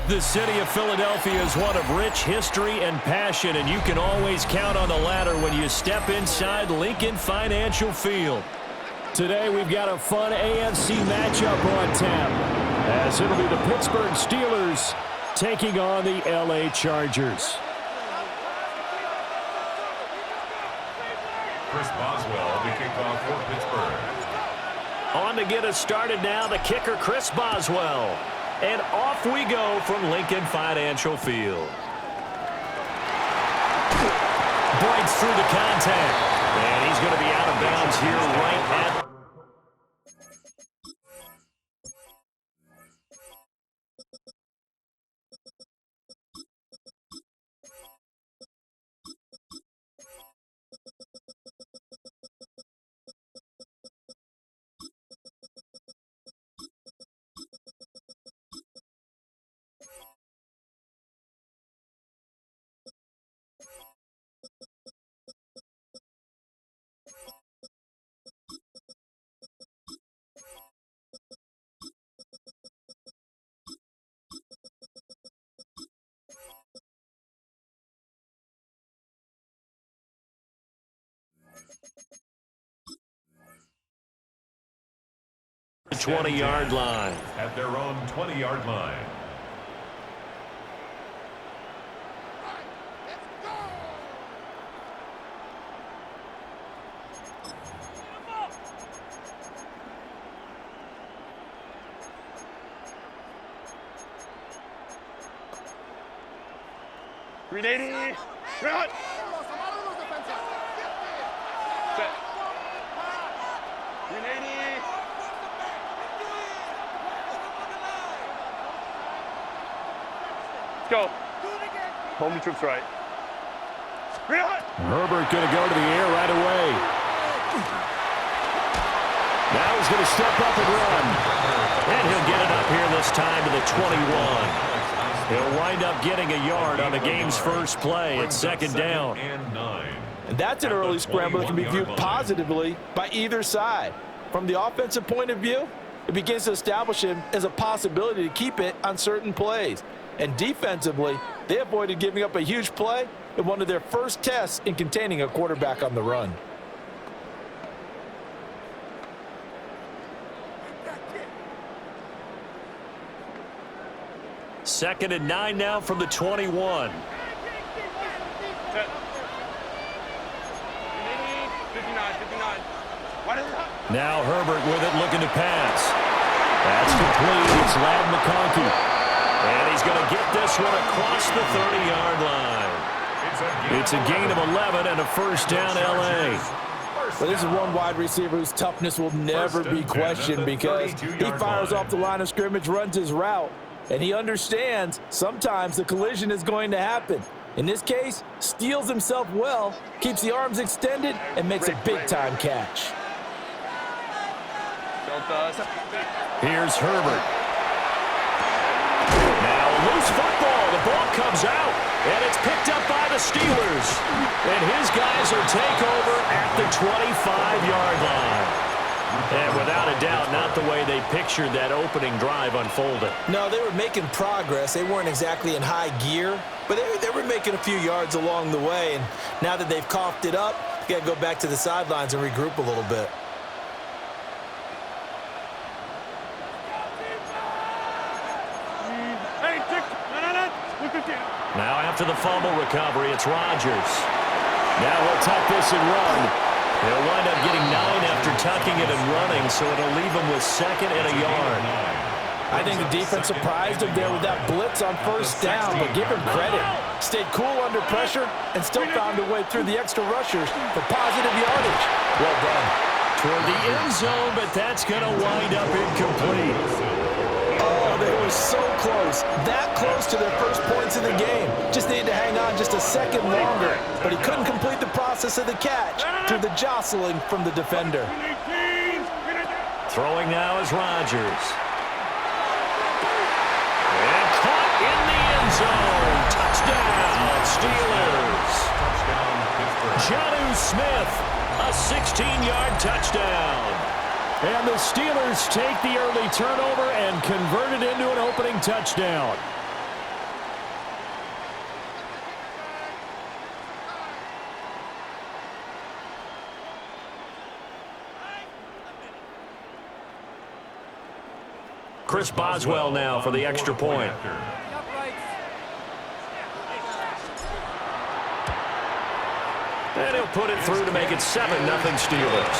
The city of Philadelphia is one of rich history and passion, and you can always count on the ladder when you step inside Lincoln Financial Field. Today we've got a fun AFC matchup on tap, as it'll be the Pittsburgh Steelers taking on the LA Chargers. Chris Boswell, the kickoff for Pittsburgh. On to get us started now, the kicker, Chris Boswell. And off we go from Lincoln Financial Field. Breaks through the contact. And he's going to be out of bounds here right at the 20-yard line. At their own 20-yard line. Shot. Set. 380. Let's go. Home troops right. Herbert going to go to the air right away. Now he's going to step up and run. And he'll get it up here this time to the 21. He'll wind up getting a yard on the game's first play. It's second down. And that's an early scramble that can be viewed positively by either side. From the offensive point of view, it begins to establish him as a possibility to keep it on certain plays. And defensively, they avoided giving up a huge play in one of their first tests in containing a quarterback on the run. Second and 9 now from the 21. Now Herbert with it, looking to pass. That's complete. It's Ladd McConkey. And he's going to get this one across the 30-yard line. It's a gain of 11 and a first down, L.A. But this is one wide receiver whose toughness will never be questioned because he fires off the line of scrimmage, runs his route, and he understands sometimes the collision is going to happen. In this case, steals himself well, keeps the arms extended, and makes a big-time catch. Here's Herbert. Now a loose football. The ball comes out, and it's picked up by the Steelers. And his guys will take over at the 25-yard line. And without a doubt, not the way they pictured that opening drive unfolding. No, they were making progress. They weren't exactly in high gear, but they were making a few yards along the way. And now that they've coughed it up, you got to go back to the sidelines and regroup a little bit. Now after the fumble recovery, it's Rodgers. Now he'll tuck this and run. He'll wind up getting 9 after tucking it and running, so it'll leave him with second and a yard. I think the defense surprised him there with that blitz on first down, but give him credit. Stayed cool under pressure and still found a way through the extra rushers for positive yardage. Well done. Toward the end zone, but that's going to wind up incomplete. Oh, they were so close. That close to their first points in the game. Just needed to hang on just a second longer, but he couldn't complete the process of the catch through the jostling from the defender. Throwing now is Rodgers. And caught in the end zone. Touchdown, Steelers. Jonnu Smith, a 16-yard touchdown. And the Steelers take the early turnover and convert it into an opening touchdown. Chris Boswell now for the extra point. And he'll put it through to make it 7-0 Steelers.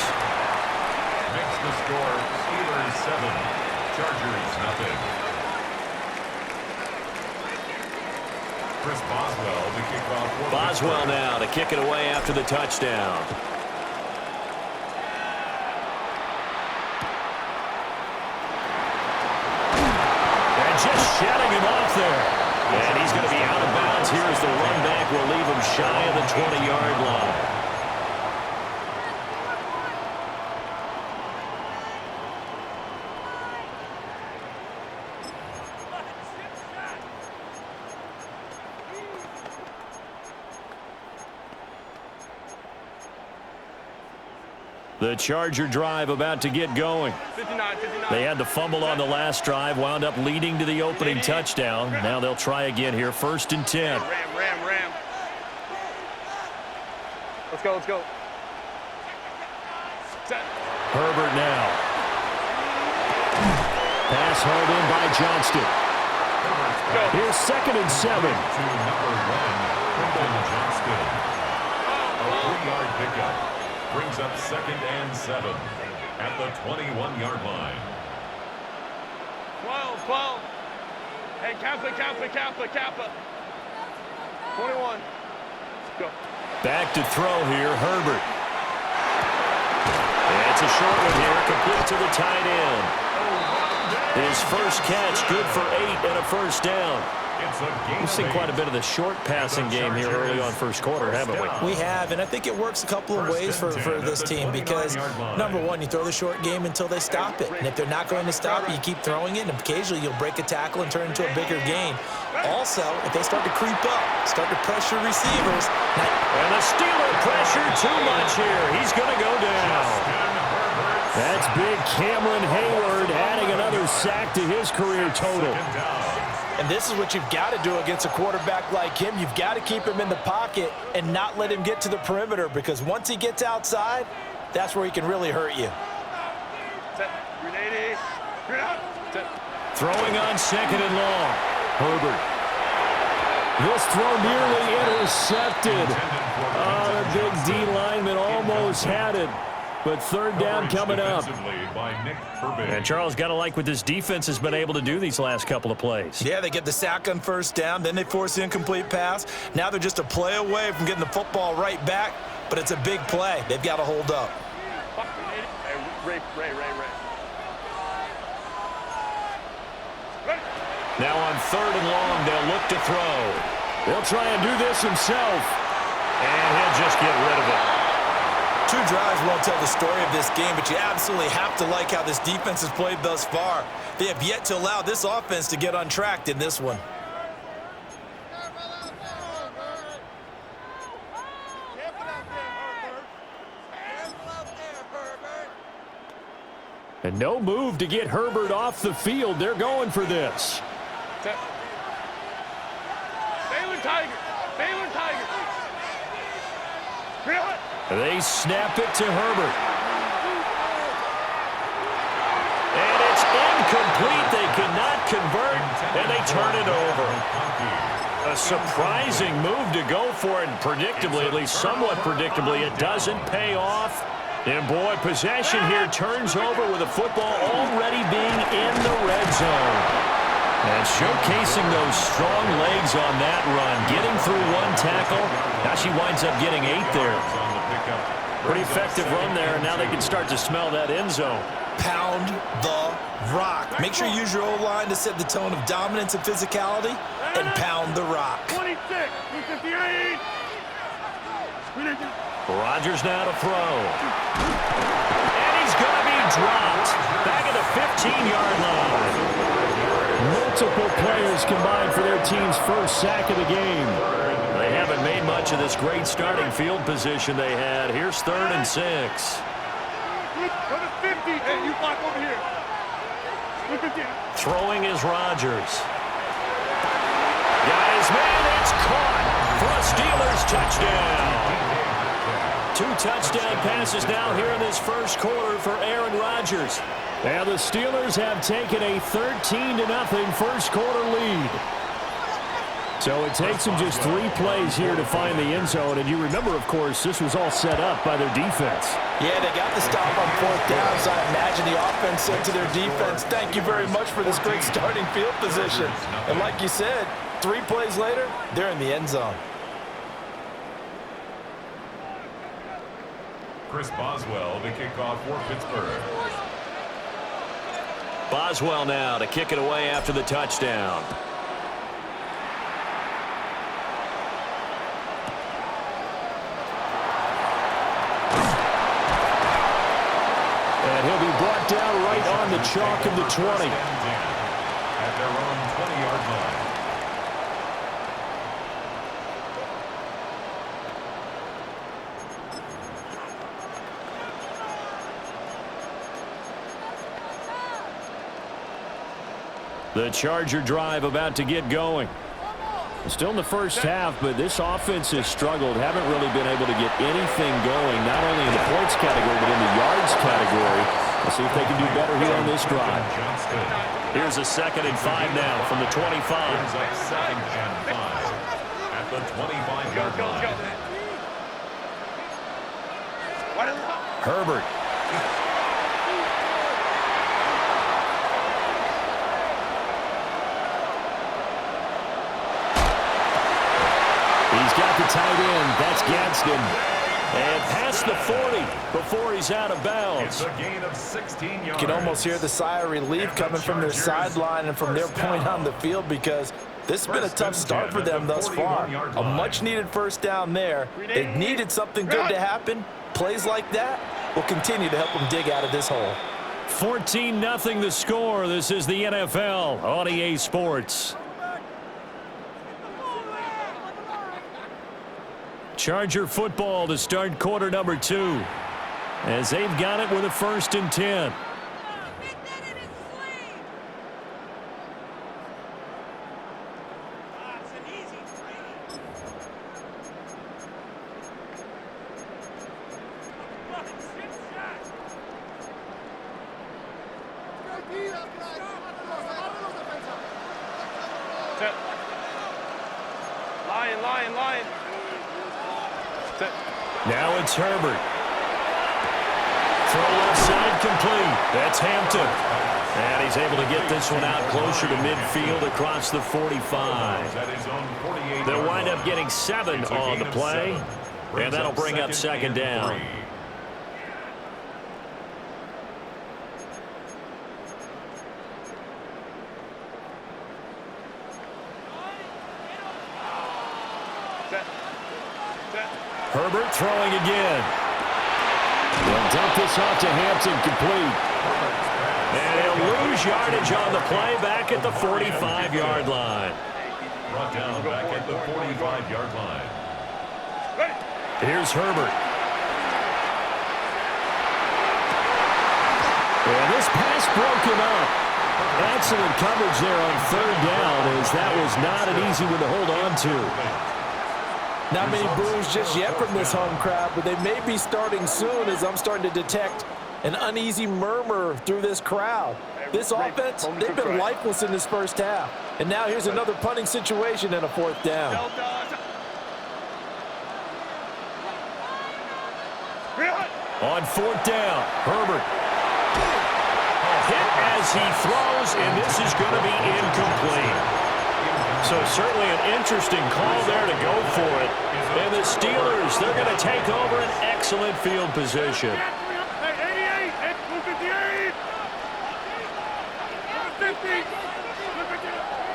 Makes the score Steelers 7, Chargers 0. Chris Boswell to kick off. Boswell now to kick it away after the touchdown. Just shutting him off there. And he's going to be out of bounds here as the run back will leave him shy of the 20-yard line. The Charger drive about to get going. 59. They had the fumble on the last drive, wound up leading to the opening touchdown. Now they'll try again here, 1st and 10. Ram. Let's go. Set. Herbert now. Pass hauled in by Johnston. Here's 2nd and 7. To number 1, Quentin Johnston. A 3-yard pickup. Brings up 2nd and 7 at the 21-yard line. 12. Hey, Kappa. 21. Go. Back to throw here, Herbert. And it's a short one here, complete to the tight end. His first catch, good for 8 and a first down. We've seen quite a bit of the short passing game here early on first quarter, haven't we? We have, and I think it works a couple of ways for this team because, number one, you throw the short game until they stop it. And if they're not going to stop it, you keep throwing it, and occasionally you'll break a tackle and turn it into a bigger gain. Also, if they start to creep up, start to pressure receivers. And the Steeler pressure too much here. He's going to go down. That's big Cameron Hayward adding another sack to his career total. And this is what you've got to do against a quarterback like him. You've got to keep him in the pocket and not let him get to the perimeter because once he gets outside, that's where he can really hurt you. Set. Grenade. Set. Throwing on 2nd and long. Herbert. This throw nearly intercepted. The big D lineman almost had it. But 3rd down coming up. And Charles, got to like what this defense has been able to do these last couple of plays. Yeah, they get the sack on 1st down, then they force the incomplete pass. Now they're just a play away from getting the football right back, but it's a big play. They've got to hold up. Ray. Now on 3rd and long, they'll look to throw. They'll try and do this himself. And he'll just get rid of it. 2 drives won't tell the story of this game, but you absolutely have to like how this defense has played thus far. They have yet to allow this offense to get untracked in this one. And no move to get Herbert off the field. They're going for this. Baylor Tiger. They snap it to Herbert. And it's incomplete. They cannot convert, and they turn it over. A surprising move to go for it, and predictably, at least somewhat predictably, it doesn't pay off. And boy, possession here turns over with the football already being in the red zone. And showcasing those strong legs on that run. Getting through one tackle. Now she winds up getting 8 there. Pretty effective run there, and now they can start to smell that end zone. Pound the rock. Make sure you use your O-line to set the tone of dominance and physicality, and pound the rock. 26, 258. Rodgers now to throw. And he's going to be dropped. Back at the 15-yard line. Multiple players combined for their team's first sack of the game. They haven't made much of this great starting field position they had. Here's 3rd and 6. Go to 50. Hey, you block over here. Look at that. Throwing is Rodgers. Got his man. It's caught for a Steelers touchdown. 2 touchdown passes now here in this first quarter for Aaron Rodgers. And the Steelers have taken a 13-0 first quarter lead. So it takes them just 3 plays here to find the end zone. And you remember, of course, this was all set up by their defense. Yeah, they got the stop on 4th down, so I imagine the offense said to their defense, thank you very much for this great starting field position. And like you said, 3 plays later, they're in the end zone. Chris Boswell, the kickoff for Pittsburgh. Boswell now to kick it away after the touchdown. And he'll be brought down right on the chalk of the 20. At their own 20-yard line. The Charger drive about to get going. Still in the first half, but this offense has struggled. Haven't really been able to get anything going, not only in the points category, but in the yards category. We'll see if they can do better here on this drive. Here's a 2nd and 5 now from the 25. Brings up 2nd and 5 at the 25-yard line. Herbert. He's got the tight end. That's Gadsden. And past the 40 before he's out of bounds. It's a gain of 16 yards. You can almost hear the sigh of relief coming from their sideline and from their point on the field, because this has been a tough start for them thus far. A much-needed first down there. They needed something good to happen. Plays like that will continue to help them dig out of this hole. 14-0 the score. This is the NFL on EA Sports. Charger football to start quarter number 2, as they've got it with a 1st and 10. Lion. Now it's Herbert. Throw left side complete. That's Hampton. And he's able to get this one out closer to midfield across the 45. They'll wind up getting 7 on the play. And that'll bring up 2nd down. Herbert throwing again. They'll dump this off to Hampton, complete. And he'll lose yardage on the play back at the 45-yard line. Brought down back at the 45-yard line. Here's Herbert. And this pass broken up. Excellent coverage there on 3rd down, as that was not an easy one to hold on to. Not many boos just yet from this home crowd, but they may be starting soon, as I'm starting to detect an uneasy murmur through this crowd. This offense, they've been lifeless in this first half. And now here's another punting situation and a 4th down. On 4th down, Herbert. Hit as he throws, and this is going to be incomplete. So certainly an interesting call there to go for it. And the Steelers, they're going to take over an excellent field position.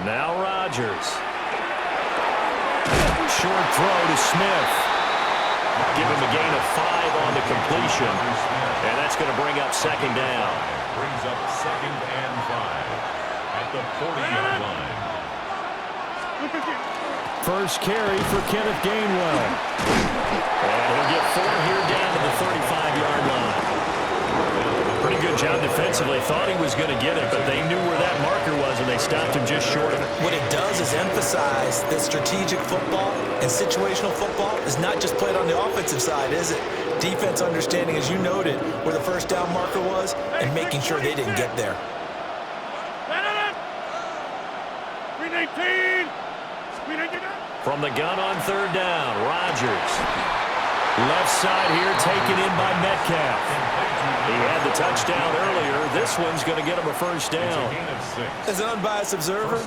Now Rodgers. Short throw to Smith. Give him a gain of 5 on the completion. And that's going to bring up 2nd down. Brings up 2nd and 5 at the 40-yard line. First carry for Kenneth Gainwell. And he'll get 4 here down to the 35-yard line. Pretty good job defensively. Thought he was going to get it, but they knew where that marker was, and they stopped him just short of it. What it does is emphasize that strategic football and situational football is not just played on the offensive side, is it? Defense understanding, as you noted, where the first down marker was and making sure they didn't get there. 319. From the gun on 3rd down, Rodgers. Left side here taken in by Metcalf. He had the touchdown earlier. This one's going to get him a first down. As an unbiased observer,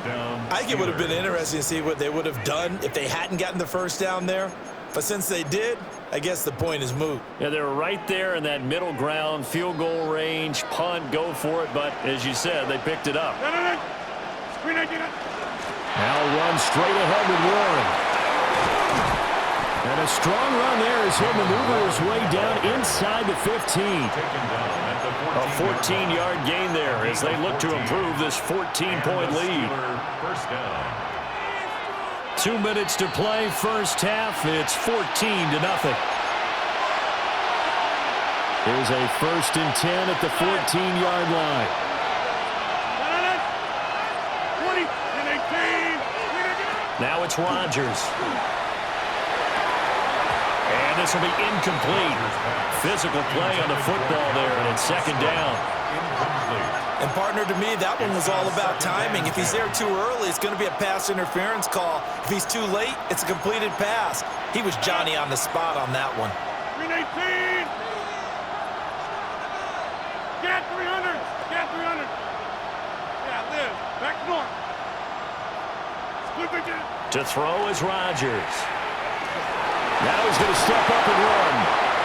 I think it would have been interesting to see what they would have done if they hadn't gotten the first down there. But since they did, I guess the point is moot. Yeah, they were right there in that middle ground, field goal range, punt, go for it. But as you said, they picked it up. Now run straight ahead with Warren. And a strong run there as he'll maneuver his way down inside the 15. A 14-yard gain there as they look to improve this 14-point lead. 2 minutes to play, first half. It's 14-0. Here's a 1st and 10 at the 14-yard line. Now it's Rodgers. And this will be incomplete. Physical play on the football there, and it's 2nd down. And partner, to me, that one was all about timing. If he's there too early, it's going to be a pass interference call. If he's too late, it's a completed pass. He was Johnny on the spot on that one. 319. Get 300. Get 300. Yeah, live. Back north. To throw is Rodgers. Now he's going to step up and run.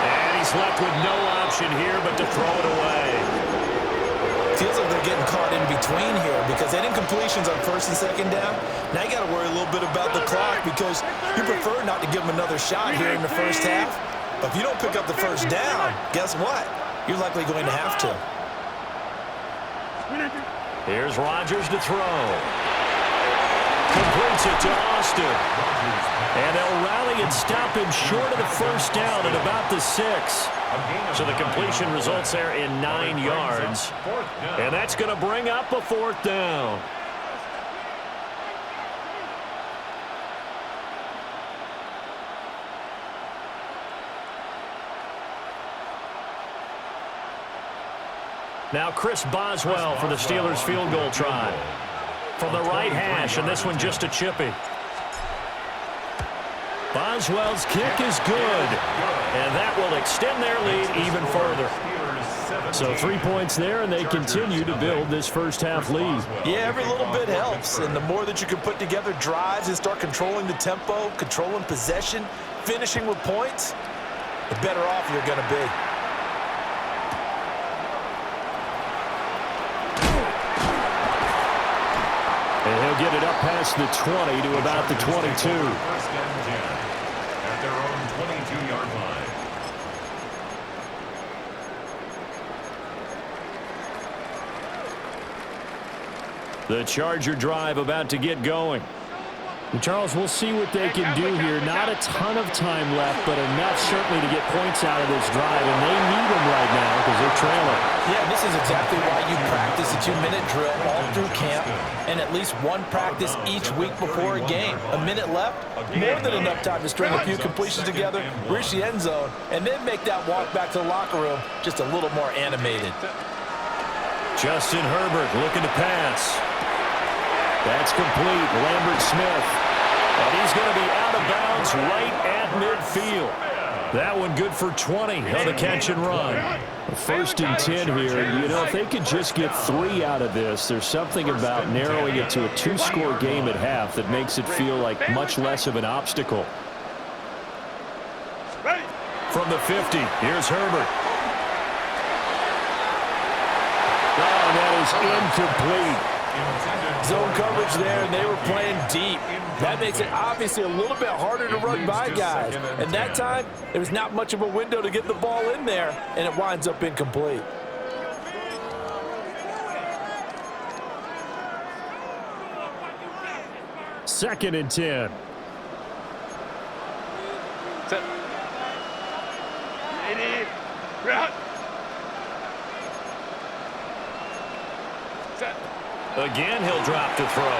And he's left with no option here but to throw it away. Feels like they're getting caught in between here because they didn't completions on 1st and 2nd down. Now you got to worry a little bit about the clock because you prefer not to give them another shot here in the first half. But if you don't pick up the first down, guess what? You're likely going to have to. Here's Rodgers to throw. Completes it to Austin. And they'll rally and stop him short of the first down at about the 6. So the completion results there in 9 yards. And that's going to bring up a 4th down. Now Chris Boswell for the Steelers field goal try. From the right hash, and this one just a chippy. Boswell's kick is good, and that will extend their lead even further. So 3 points there, and they continue to build this first half lead. Yeah, every little bit helps, and the more that you can put together drives and start controlling the tempo, controlling possession, finishing with points, the better off you're going to be. And he'll get it up past the 20 to about the 22. First and 10 at their own 22-yard line. The Charger drive about to get going. And Charles, we'll see what they can do here. Not a ton of time left, but enough certainly to get points out of this drive, and they need them right now because they're trailing. Yeah, this is exactly why you practice a 2-minute drill all through camp and at least one practice each week before a game. A minute left, more than enough time to string a few completions together, reach the end zone, and then make that walk back to the locker room just a little more animated. Justin Herbert looking to pass. That's complete. Lambert Smith. And he's going to be out of bounds right at midfield. That one good for 20 on the catch and run. First and 10 here. You know, if they could just get 3 out of this, there's something about narrowing it to a 2-score game at half that makes it feel like much less of an obstacle. From the 50, here's Herbert. Oh, that is incomplete. Zone coverage there, and they were playing deep. That makes it obviously a little bit harder to run by guys. And that time, there was not much of a window to get the ball in there, and it winds up incomplete. Second and 10. Set. Route. Set. Again, he'll drop to throw.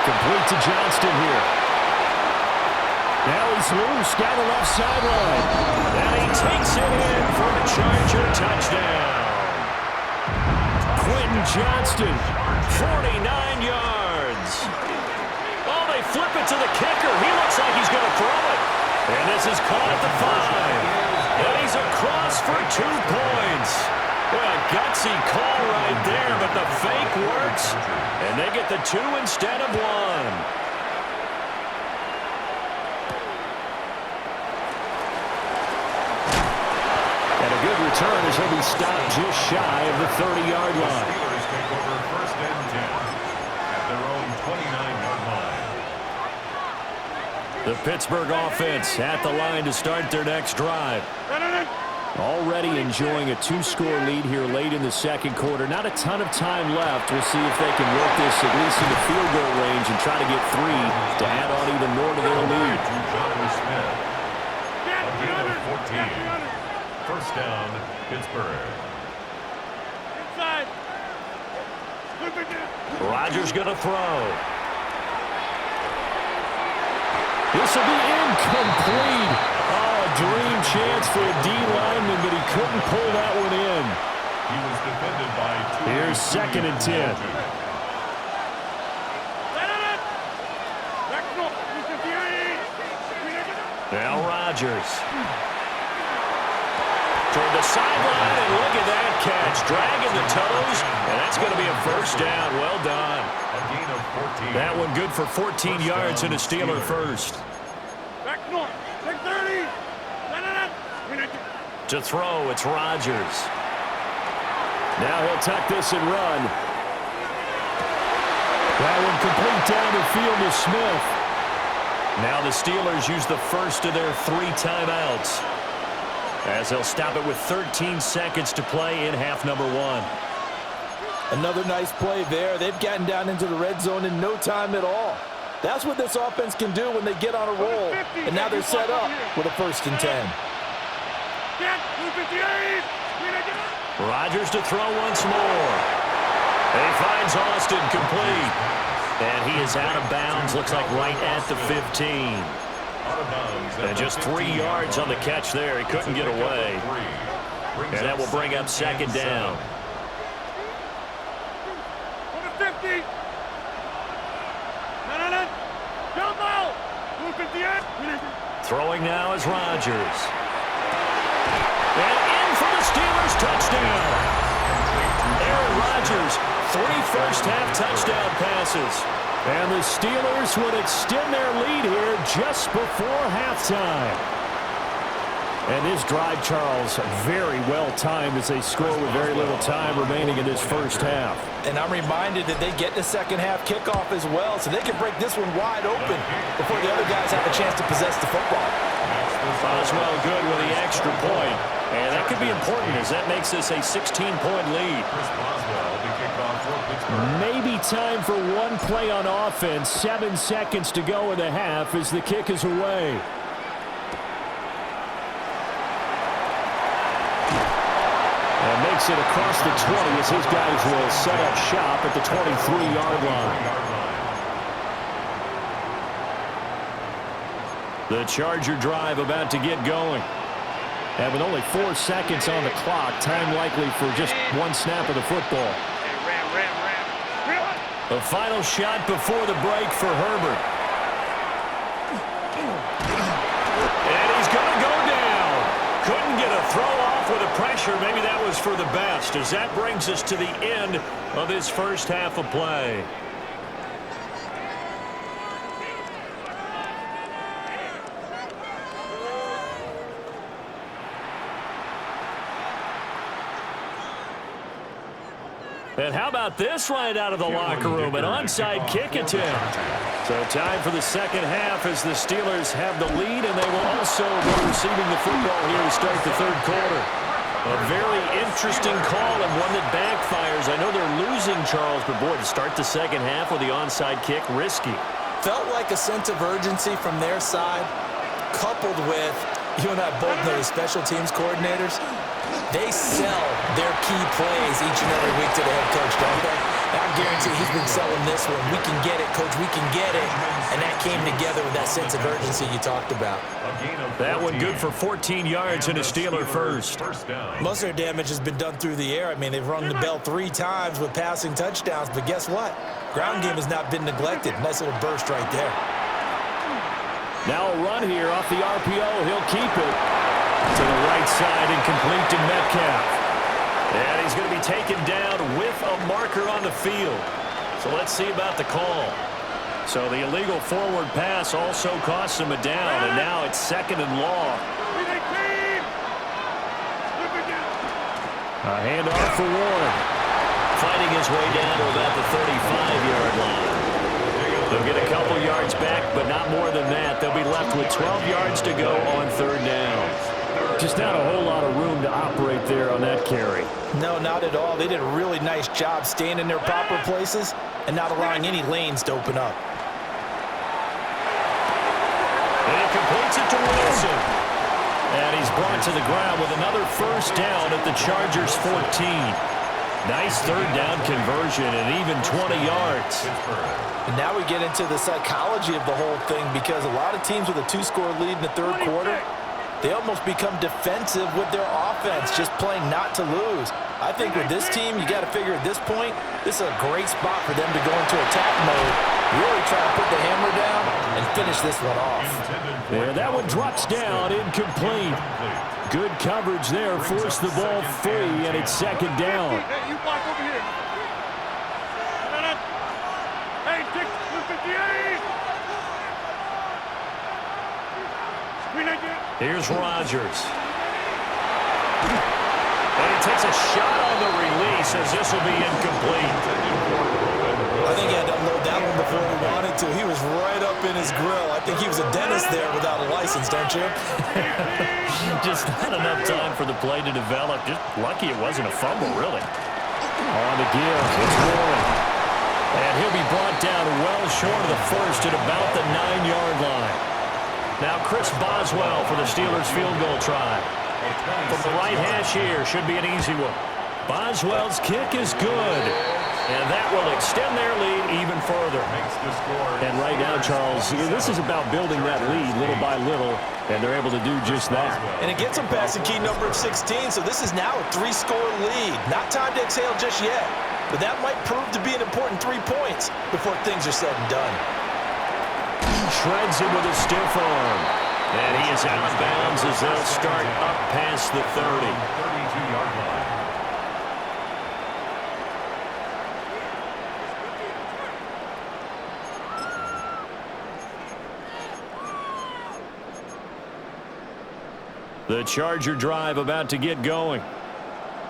Complete to Johnston here. Now he's loose down the left sideline. And he takes it in for a Charger touchdown. Quentin Johnston, 49 yards. Oh, they flip it to the kicker. He looks like he's going to throw it. And this is caught at the 5. And he's across for 2 points. Well, a gutsy call right there, but the fake works, and they get the 2 instead of 1. And a good return as he'll be stopped just shy of the 30-yard line. The Steelers take over first and 10 at their own 29-yard line. The Pittsburgh offense at the line to start their next drive. Already enjoying a 2-score lead here late in the second quarter. Not a ton of time left. We'll see if they can work this at least into field goal range and try to get 3 to add on even more to their lead. A gain of 14. First down, Pittsburgh. Inside. Rodgers going to throw. This will be incomplete. Oh, a dream chance for a D lineman, but he couldn't pull that one in. He was defended by 2. Here's second and 10. Now Rodgers. Toward the sideline, and look at that catch. Dragging the toes, and that's going to be a first down. Well done. A gain of 14. That one good for 14 yards and a Steeler first. Back north. 30. To throw, it's Rodgers. Now he'll tuck this and run. That one complete down the field to Smith. Now the Steelers use the first of their 3 timeouts, as they'll stop it with 13 seconds to play in half number 1. Another nice play there. They've gotten down into the red zone in no time at all. That's what this offense can do when they get on a roll. And now they're set up with a first and 10. Rodgers to throw once more. He finds Austin complete. And he is out of bounds, looks like right at the 15. And just 3 yards on the catch there. He couldn't get away. And that will bring up second down. Throwing now is Rodgers. And in for the Steelers touchdown. Aaron Rodgers, 3 first-half touchdown passes. And the Steelers would extend their lead here just before halftime. And this drive, Charles, very well timed as they score with very little time remaining in this first half. And I'm reminded that they get the second half kickoff as well, so they can break this one wide open before the other guys have a chance to possess the football. Boswell good with the extra point. And that could be important as that makes this a 16-point lead. Maybe time for one play on offense. 7 seconds to go in the half as the kick is away. And makes it across the 20 as his guys will set up shop at the 23-yard line. The Charger drive about to get going. And with only 4 seconds on the clock, time likely for just one snap of the football. The final shot before the break for Herbert. And he's going to go down. a throw off with a pressure. Maybe that was for the best, as that brings us to the end of this first half of play. And how about this right out of the locker room? An onside kick attempt. So time for the second half as the Steelers have the lead, and they will also be receiving the football here to start the third quarter. A very interesting call and one that backfires. I know they're losing, Charles, but boy, to start the second half with the onside kick, risky. Felt like a sense of urgency from their side, coupled with, you and I both know the special teams coordinators, they sell their key plays each and every week to the head coach, don't they? I guarantee he's been selling this one. We can get it, coach, we can get it. And that came together with that sense of urgency you talked about. That one good for 14 yards and a Steeler first. Most of their damage has been done through the air. I mean, they've rung the bell 3 times with passing touchdowns, but guess what? Ground game has not been neglected. Nice little burst right there. Now a run here off the RPO. He'll keep it to the right side and complete to Metcalf. And he's going to be taken down with a marker on the field. So let's see about the call. So the illegal forward pass also costs him a down, and now it's second and long. A handoff for Warren. Fighting his way down to about the 35-yard line. They'll get a couple yards back, but not more than that. They'll be left with 12 yards to go on third down. Just not a whole lot of room to operate there on that carry. No, not at all. They did a really nice job staying in their proper places and not allowing any lanes to open up. And he completes it to Wilson. And he's brought to the ground with another first down at the Chargers' 14. Nice third down conversion and even 20 yards. And now we get into the psychology of the whole thing, because a lot of teams with a 2-score lead in the third quarter, they almost become defensive with their offense, just playing not to lose. I think with this team, you got to figure at this point, this is a great spot for them to go into attack mode, really try to put the hammer down and finish this one off. Yeah, that one drops down, incomplete. Good coverage there, forced the ball free, and it's second down. Hey, you block over here. Hey, Dick, 58. Here's Rodgers. And he takes a shot on the release as this will be incomplete. I think he had to unload that one before he wanted to. He was right up in his grill. I think he was a dentist there without a license, don't you? Just not enough time for the play to develop. Just lucky it wasn't a fumble, really. On the give, it's Warren. And he'll be brought down well short of the first at about the 9-yard line. Now Chris Boswell for the Steelers field goal try. From the right hash here, should be an easy one. Boswell's kick is good. And that will extend their lead even further. And right now, Charles, this is about building that lead little by little, and they're able to do just that. And it gets them past the key number of 16, so this is now a 3-score lead. Not time to exhale just yet, but that might prove to be an important 3 points before things are said and done. Shreds him with a stiff arm. And he is out of bounds as they'll start up past the 30. 32-yard line. The Charger drive about to get going.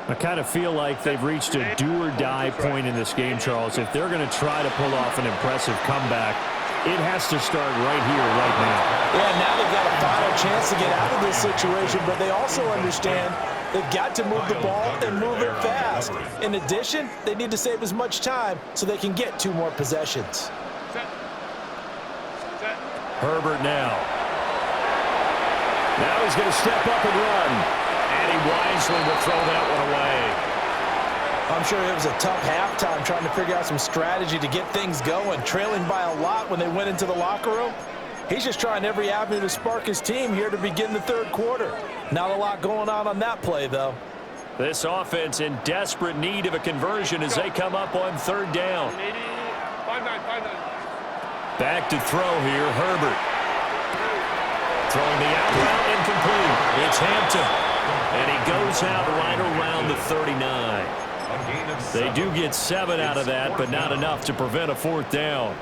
I kind of feel like they've reached a do-or-die point in this game, Charles. If they're going to try to pull off an impressive comeback, it has to start right here, right now. Yeah, now they've got a final chance to get out of this situation, but they also understand they've got to move the ball and move it fast. In addition, they need to save as much time so they can get 2 more possessions. Herbert now. Now he's going to step up and run. And he wisely will throw that one away. I'm sure it was a tough halftime trying to figure out some strategy to get things going. Trailing by a lot when they went into the locker room. He's just trying every avenue to spark his team here to begin the third quarter. Not a lot going on that play, though. This offense in desperate need of a conversion as they come up on third down. Back to throw here, Herbert. Throwing the out route incomplete. It's Hampton. And goes out right around the 39. They do get 7 out of that, but not enough to prevent a 4th down.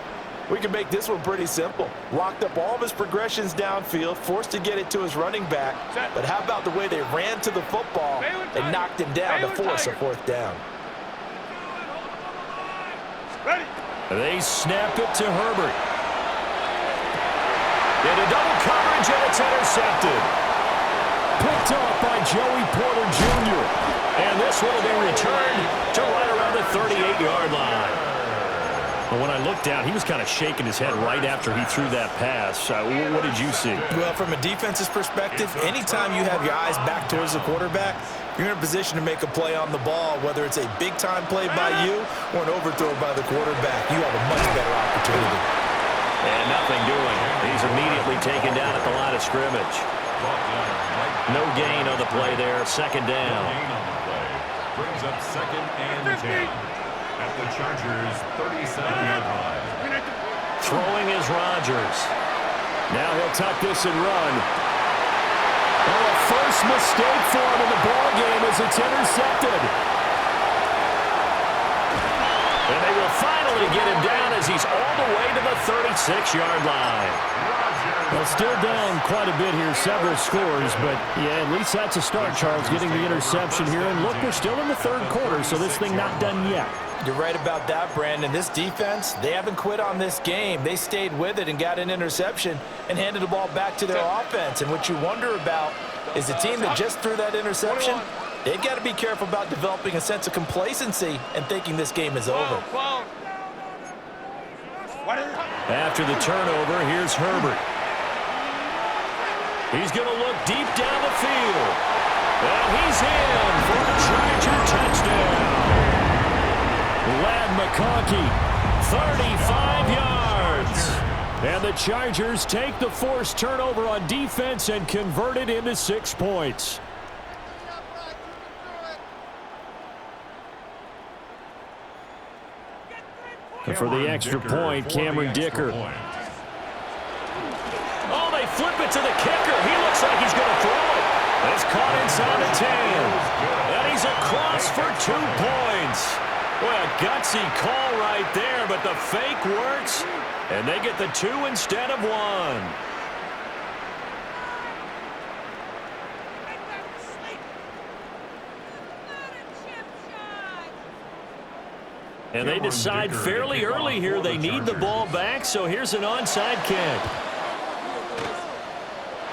We can make this one pretty simple. Locked up all of his progressions downfield, forced to get it to his running back. But how about the way they ran to the football and knocked him down to force a 4th down? They snap it to Herbert. Into double coverage, and it's intercepted. Picked off by Joey Porter Jr. And this one will be returned to right around the 38-yard line. Well, when I looked down, he was kind of shaking his head right after he threw that pass. What did you see? Well, from a defense's perspective, anytime you have your eyes back towards the quarterback, you're in a position to make a play on the ball, whether it's a big-time play by you or an overthrow by the quarterback. You have a much better opportunity. And nothing doing. He's immediately taken down at the line of scrimmage. No gain on the play there. 2nd down. Brings up 2nd and 10. At the Chargers' 37-yard line. Throwing is Rodgers. Now he'll tuck this and run. Oh, a first mistake for him in the ball game as it's intercepted. And they will finally get him down as he's all the way to the 36-yard line. Well, still down quite a bit here, several scores, but yeah, at least that's a start, Charles, getting the interception here. And look, we're still in the 3rd quarter, so this thing not done yet. You're right about that, Brandon. This defense, they haven't quit on this game. They stayed with it and got an interception and handed the ball back to their offense. And what you wonder about is the team that just threw that interception, they've got to be careful about developing a sense of complacency and thinking this game is over. After the turnover, here's Herbert. He's going to look deep down the field. And he's in for a Charger touchdown. Lad McConkey, 35 yards. And the Chargers take the forced turnover on defense and convert it into 6 points. And for the extra point, Cameron Dicker. Oh, they flip it to the kicker. He looks like he's going to throw it. It's caught inside the 10. And he's across for 2 points. Well, a gutsy call right there, but the fake works, and they get the 2 instead of 1. And they decide fairly early here they need the ball back, so here's an onside kick.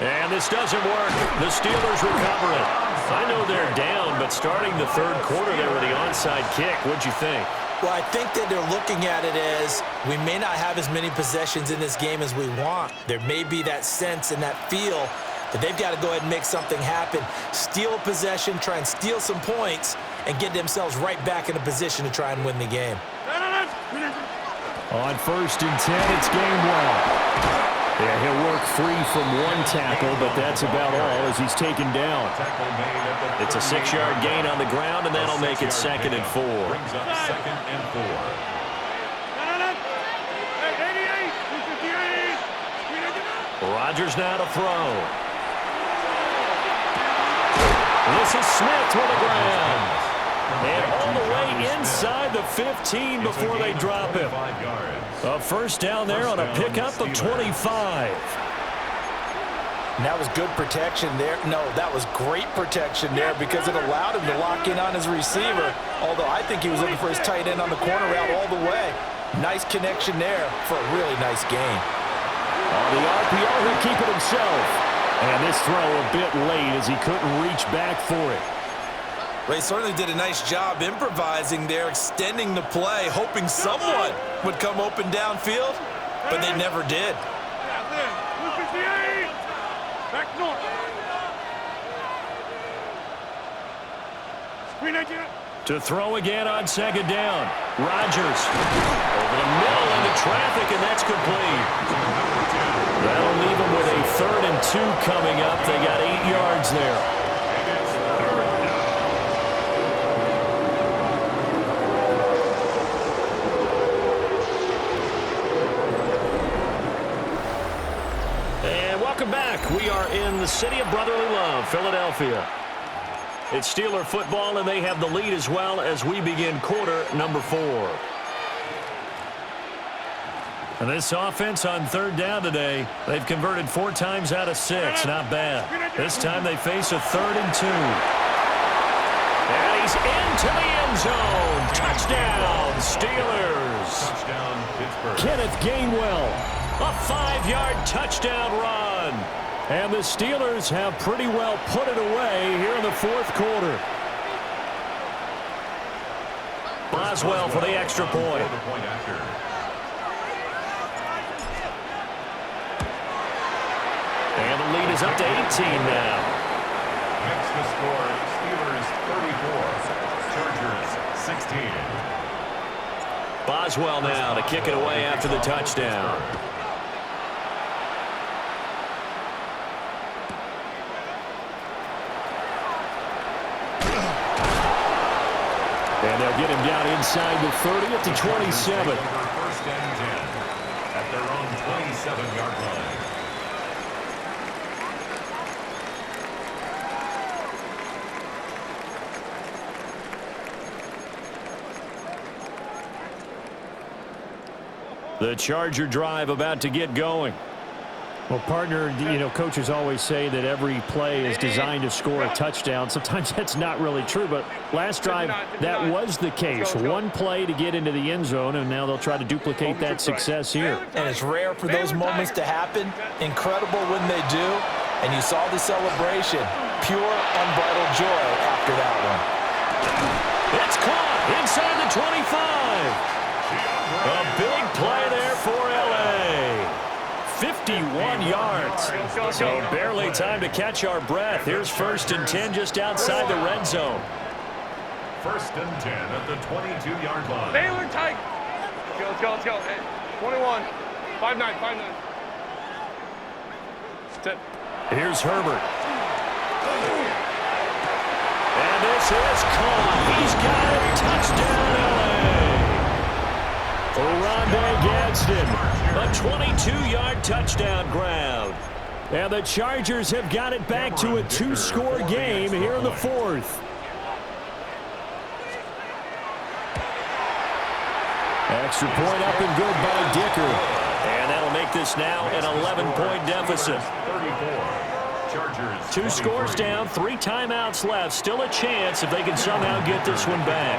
And this doesn't work. The Steelers recover it. I know they're down, but starting the 3rd quarter there with the onside kick, what'd you think? Well, I think that they're looking at it as we may not have as many possessions in this game as we want. There may be that sense and that feel that they've got to go ahead and make something happen, steal a possession, try and steal some points, and get themselves right back in a position to try and win the game. On 1st and 10, it's game 1. Yeah, he'll work free from 1 tackle, but that's about all as he's taken down. It's a 6-yard gain on the ground, and that'll make it 2nd and 4. Brings up 2nd and 4. Rodgers now to throw. This is Smith with the ground. And all the way inside the 15 before they drop him. A first down there on a pickup of 25. And that was good protection there. No, that was great protection there because it allowed him to lock in on his receiver, although I think he was looking for his tight end on the corner route all the way. Nice connection there for a really nice gain. On the RPO, he'll keep it himself. And this throw a bit late as he couldn't reach back for it. They certainly did a nice job improvising there, extending the play, hoping someone would come open downfield, but they never did. To throw again on 2nd down. Rodgers over the middle into traffic, and that's complete. That'll leave them with a 3rd and 2 coming up. They got 8 yards there. Welcome back. We are in the city of brotherly love, Philadelphia. It's Steeler football, and they have the lead as well as we begin quarter number 4. And this offense on third down today, they've converted 4 times out of 6. Not bad. This time they face a 3rd and 2. And he's into the end zone. Touchdown, Steelers. Touchdown, Pittsburgh. Kenneth Gainwell, a 5-yard touchdown run. And the Steelers have pretty well put it away here in the 4th quarter. Boswell for the extra point. And the lead is up to 18 now. Next to score, Steelers 34, Chargers 16. Boswell now to kick it away after the touchdown. And they'll get him down inside the 30 at the 27. First and 10 at their own 27-yard line. The Charger drive about to get going. Well, partner, coaches always say that every play is designed to score a touchdown. Sometimes that's not really true, but last drive, that was the case. One play to get into the end zone, and now they'll try to duplicate that success here. And it's rare for those moments to happen. Incredible when they do. And you saw the celebration. Pure, unbridled joy after that one. It's caught inside the 25. A big play there for L.A. 51 yards. So barely time to catch our breath. Here's 1st and 10 just outside the red zone. 1st and 10 at the 22-yard line. Baylor tight. Let's go. Hey, 21. 5-9. Step. Here's Herbert. And this is caught. He's got it. Touchdown, L.A. Rondé Gadsden, a 22-yard touchdown grab. And the Chargers have got it back to a 2-score game here in the 4th. Extra point up and good by Dicker. And that'll make this now an 11-point deficit. 2 scores down, 3 timeouts left. Still a chance if they can somehow get this one back.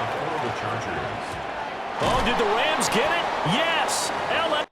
Oh, did the Rams get it? Yes! LA.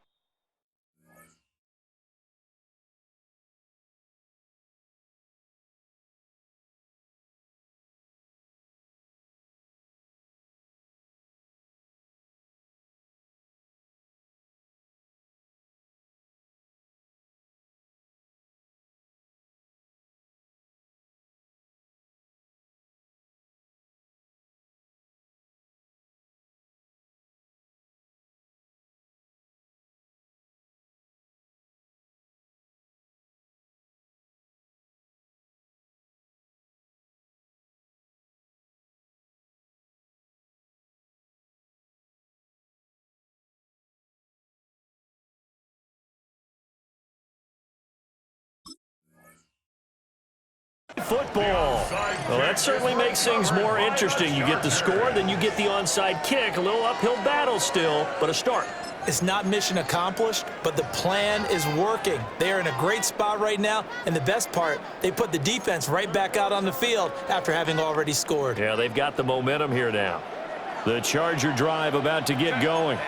Football. Well, that certainly makes things more interesting. You get the score, then you get the onside kick. A little uphill battle still, but a start. It's not mission accomplished, but the plan is working. They are in a great spot right now, and the best part, they put the defense right back out on the field after having already scored. Yeah, they've got the momentum here now. The Charger drive about to get going.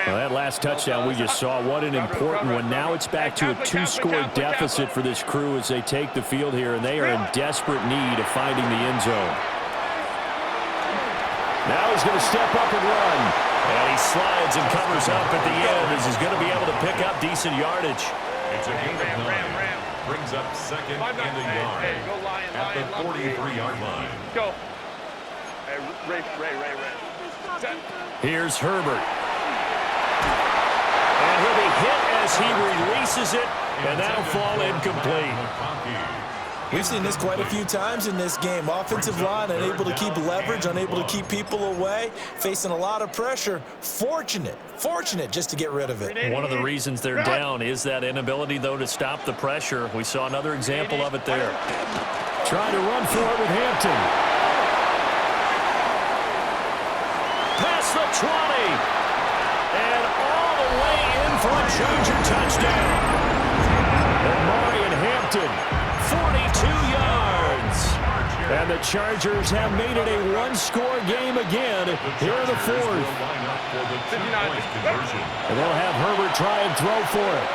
Well, that last touchdown we just saw, what an important one. Now it's back to a 2-score deficit for this crew as they take the field here, and they are in desperate need of finding the end zone. Now he's going to step up and run. And he slides and covers up at the end as he's going to be able to pick up decent yardage. It's a gain of 9. Brings up 2nd and a yard at the 43-yard line. Go. Hey, Ray. Here's Herbert. And he'll be hit as he releases it, and that'll fall incomplete. We've seen this quite a few times in this game. Offensive line unable to keep leverage, unable to keep people away, facing a lot of pressure. Fortunate just to get rid of it. One of the reasons they're down is that inability, though, to stop the pressure. We saw another example of it there. Trying to run for it with Hampton. Past the 20. And all the way in for a Charger touchdown. And Hampton, 42 yards. And the Chargers have made it a one-score game again here in the fourth. And they'll have Herbert try and throw for it.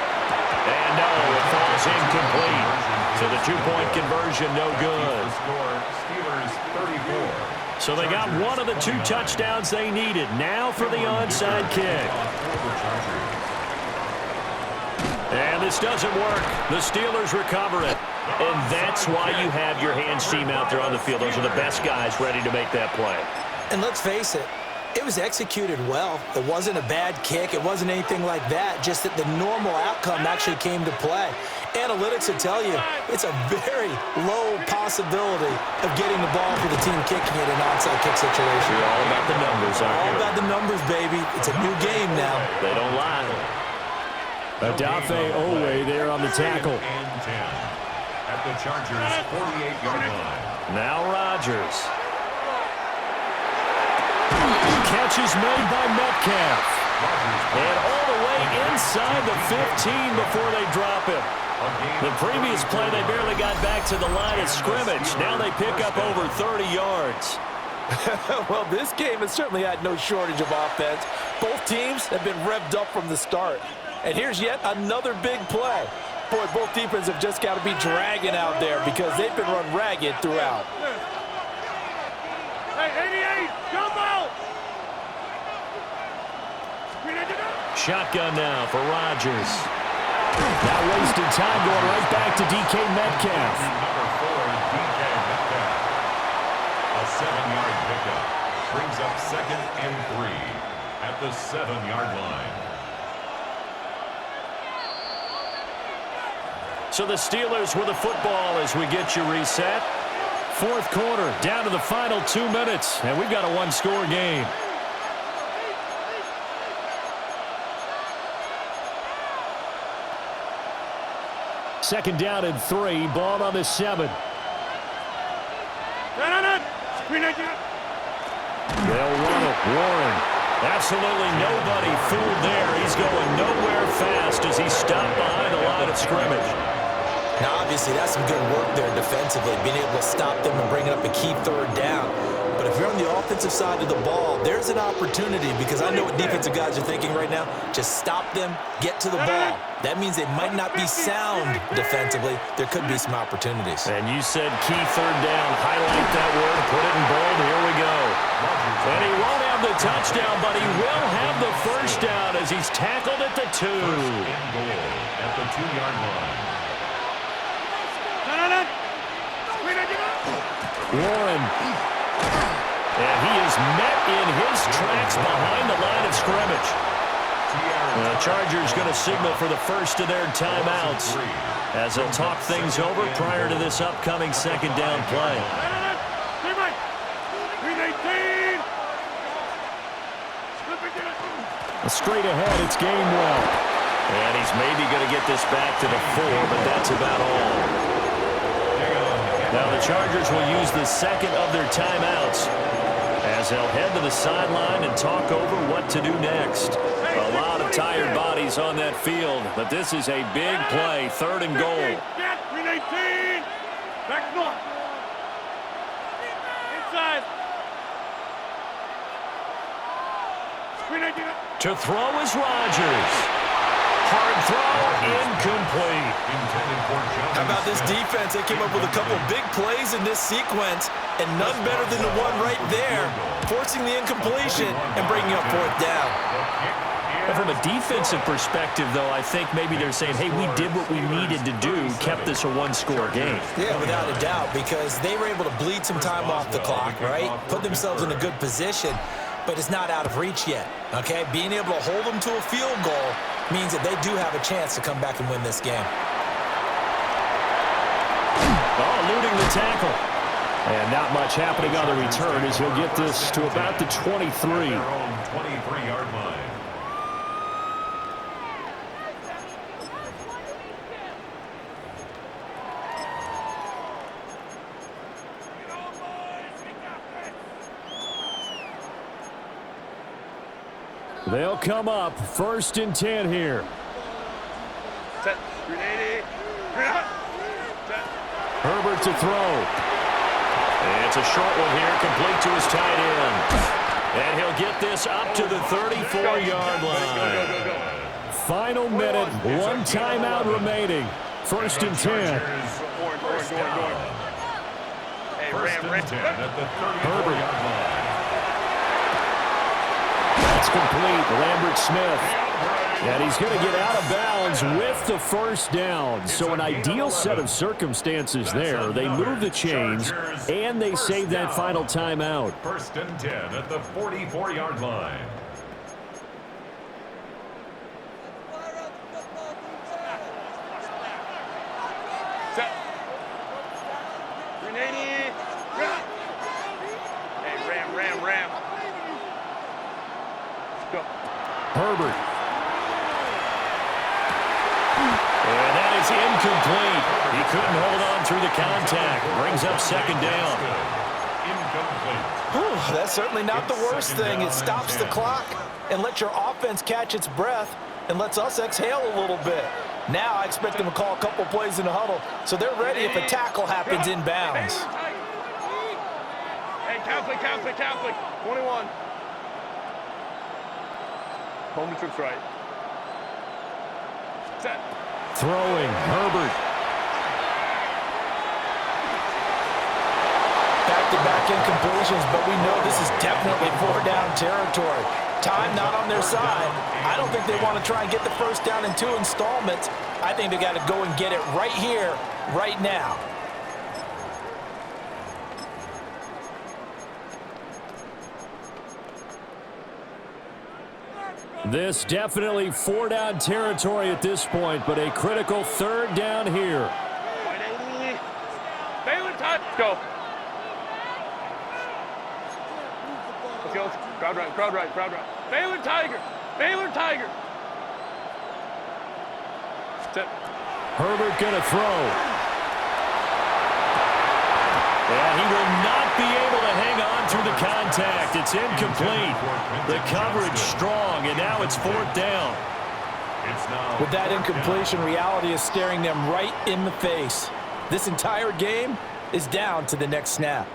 And no, it falls incomplete. So the two-point conversion, no good. So they got one of the two touchdowns they needed. Now for the onside kick. And this doesn't work. The Steelers recover it. And that's why you have your hands team out there on the field. Those are the best guys ready to make that play. And let's face it, it was executed well. It wasn't a bad kick. It wasn't anything like that. Just that the normal outcome actually came to play. Analytics will tell you it's a very low possibility of getting the ball for the team kicking it in an onside kick situation. You're all about the numbers, aren't you? All about the numbers, baby. It's a new game now. They don't lie. Adafe Owe there on the tackle. At the Chargers' 48-yard line. Now Rodgers. Catch is made by Metcalf. And all the way inside the 15 before they drop him. The previous play, they barely got back to the line of scrimmage. Now they pick up over 30 yards. Well, this game has certainly had no shortage of offense. Both teams have been revved up from the start. And here's yet another big play. Boy, both defenses have just got to be dragging out there because they've been run ragged throughout. Hey, 88, jump out! Shotgun now for Rodgers. Now wasted time going right back to DK Metcalf. Number 4, DK Metcalf. A 7-yard pickup. Brings up 2nd and 3 at the 7-yard line. So the Steelers with the football as we get you reset. Fourth quarter, down to the final 2 minutes, and we've got a one-score game. Second down and 3, ball on the 7. They'll run it. Warren. Absolutely nobody fooled there. He's going nowhere fast as he's stopped behind the line of scrimmage. Now, obviously, that's some good work there defensively, being able to stop them and bring up a key third down. But if you're on the offensive side of the ball, there's an opportunity because I know what defensive guys are thinking right now. Just stop them, get to the ball. That means they might not be sound defensively. There could be some opportunities. And you said key third down. Highlight that word. Put it in bold. Here we go. And he won't have the touchdown, but he will have the first down as he's tackled at the 2. First and goal at the 2-yard line. Warren. And he is met in his tracks behind the line of scrimmage. The Chargers going to signal for the first of their timeouts as they'll talk things over prior to this upcoming second down play. Straight ahead, it's Gainwell. And he's maybe going to get this back to the 4, but that's about all. Now the Chargers will use the second of their timeouts as they'll head to the sideline and talk over what to do next. A lot of tired bodies on that field, but this is a big play, 3rd and goal. Back north. Inside. To throw is Rodgers. Hard throw, incomplete. How about this defense? They came up with a couple of big plays in this sequence, and none better than the one right there, forcing the incompletion and bringing up 4th down. And from a defensive perspective, though, I think maybe they're saying, hey, we did what we needed to do, kept this a one-score game. Yeah, without a doubt, because they were able to bleed some time off the clock, right? Put themselves in a good position, but it's not out of reach yet, okay? Being able to hold them to a field goal means that they do have a chance to come back and win this game. Oh, eluding the tackle. And not much happening on the return as he'll get this to about the 23. Their own 23-yard line. They'll come up 1st and 10 here. Set. 380. Set. Herbert to throw. It's a short one here, complete to his tight end. And he'll get this up to the 34-yard line. Final minute, 1 timeout remaining. 1st and 10. Hey, Ram. 10 at the 34-yard line. That's complete. Lambert Smith. And he's going to get out of bounds with the 1st down. So an ideal set of circumstances there. They move the chains, and they save that final timeout. 1st and 10 at the 44-yard line. Set. 380. Hey, Ram. Let's go. Herbert. And that is incomplete. He couldn't hold on through the contact. Brings up 2nd down. Incomplete. That's certainly not the worst thing. It stops the clock and lets your offense catch its breath and lets us exhale a little bit. Now I expect them to call a couple plays in the huddle, so they're ready if a tackle happens inbounds. Hey, Catholic. 21. Home to trips right. Set. Throwing, Herbert. Back-to-back incompletions, but we know this is definitely 4-down territory. Time not on their side. I don't think they want to try and get the 1st down in 2 installments. I think they got to go and get it right here, right now. This definitely 4-down territory at this point, but a critical 3rd down here. Baylor time. Go. Let's go. Crowd right. Baylor Tiger. Set. Herbert gonna throw. And he will not be able to hang on through the contact. It's incomplete. The coverage strong, and now it's 4th down. With that incompletion, reality is staring them right in the face. This entire game is down to the next snap.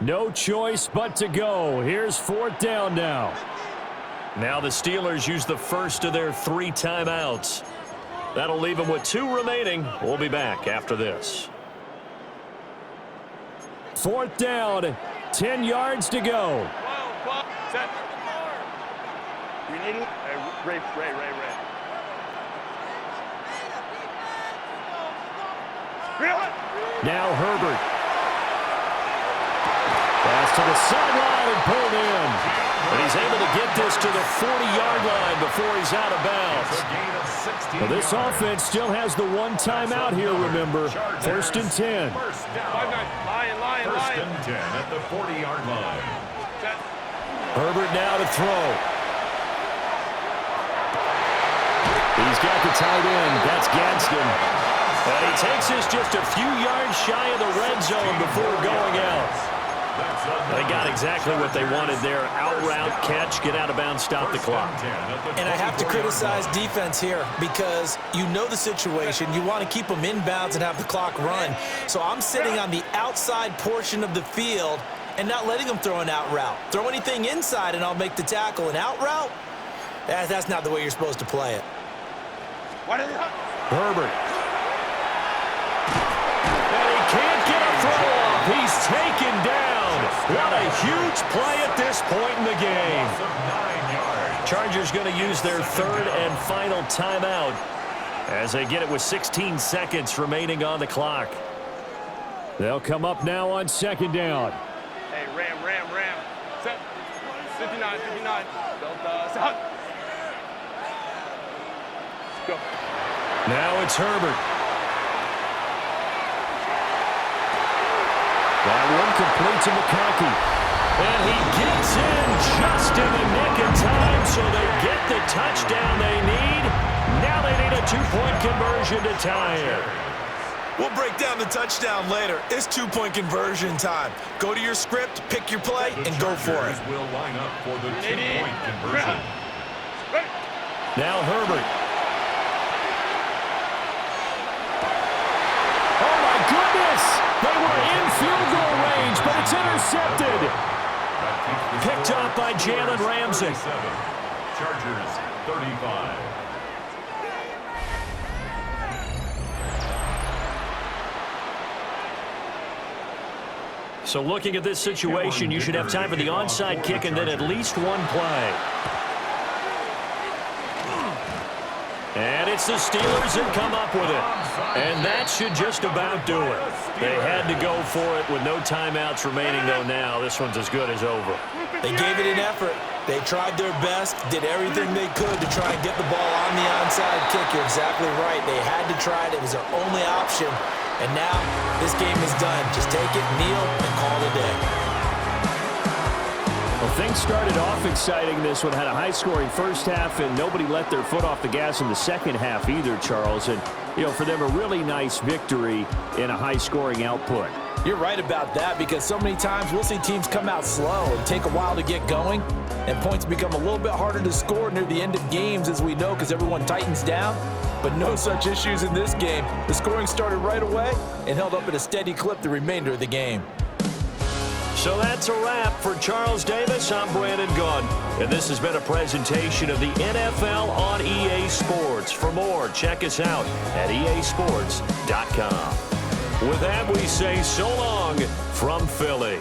No choice but to go. Here's 4th down now. Now the Steelers use the 1st of their 3 timeouts. That'll leave them with 2 remaining. We'll be back after this. 4th down, 10 yards to go. Set. Ray. Now Herbert. Pass to the sideline and pulled in. And he's able to get this to the 40-yard line before he's out of bounds. Well, this offense still has the 1 timeout here, remember. 1st and 10. Lion. 1st and 10 at the 40-yard line. Set. Herbert now to throw. He's got the tight end. That's Gadsden. And he takes this just a few yards shy of the red zone before going out. They got exactly what they wanted there. Out route, catch, get out of bounds, stop the clock. And I have to criticize defense here because you know the situation. You want to keep them inbounds and have the clock run. So I'm sitting on the outside portion of the field and not letting them throw an out route. Throw anything inside and I'll make the tackle. An out route? That's not the way you're supposed to play it. Herbert. And he can't get a throw off. He's taken down. What a huge play at this point in the game. Chargers going to use their 3rd and final timeout as they get it with 16 seconds remaining on the clock. They'll come up now on 2nd down. Hey, Ram. Set. 59. Delta. Set. Go. Now it's Herbert. That one complete to McConkey. And he gets in just in the nick of time, so they get the touchdown they need. Now they need a 2-point conversion to tie it. We'll break down the touchdown later. It's two-point conversion time. Go to your script, pick your play, and go for it. Will line up for the two-point conversion. Now Herbert. Oh, my goodness! They were in field goal range, but it's intercepted. Picked up by Jalen Ramsey. Chargers 35. So looking at this situation, you should have time for the onside kick and then at least one play. And it's the Steelers that come up with it. And that should just about do it. They had to go for it with no timeouts remaining, though now this one's as good as over. They gave it an effort. They tried their best, did everything they could to try and get the ball on the onside kick. You're exactly right. They had to try it. It was their only option. And now this game is done. Just take it, kneel, and call it a day. Well, things started off exciting. This one had a high-scoring first half, and nobody let their foot off the gas in the second half either, Charles. And, for them, a really nice victory in a high-scoring output. You're right about that, because so many times we'll see teams come out slow and take a while to get going, and points become a little bit harder to score near the end of games, as we know, because everyone tightens down. But no such issues in this game. The scoring started right away and held up at a steady clip the remainder of the game. So that's a wrap for Charles Davis. I'm Brandon Gunn, and this has been a presentation of the NFL on EA Sports. For more, check us out at easports.com. With that, we say so long from Philly.